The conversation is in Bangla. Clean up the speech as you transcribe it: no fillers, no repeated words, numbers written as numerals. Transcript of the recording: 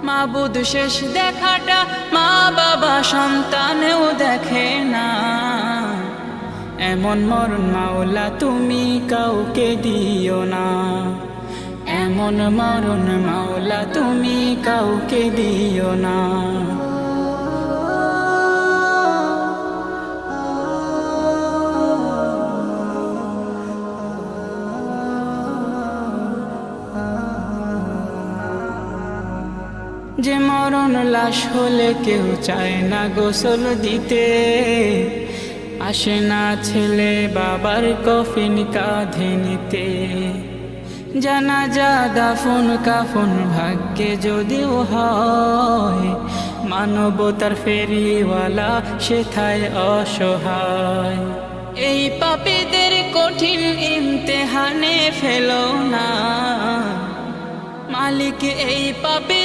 মাবুদ শেষ দেখাটা মা বাবা সন্তানেও দেখে না। এমন মরণ মাওলা তুমি কাউকে দিও না। এমন মরণ মাওলা তুমি কাউকে দিও না। যে মরণ লাশ হলে কেউ চায় না গোসল দিতে, আসে না ছেলে বাবার কফিন কাঁধে নিতে। জানাজা দাফন কাফন ভাগ্যে যদিও হয়, মানবতার ফেরিওয়ালা সেথায় অসহায়। এই পাপীদের কঠিন ইমতেহানে ফেলো না, মালিক এই পাপী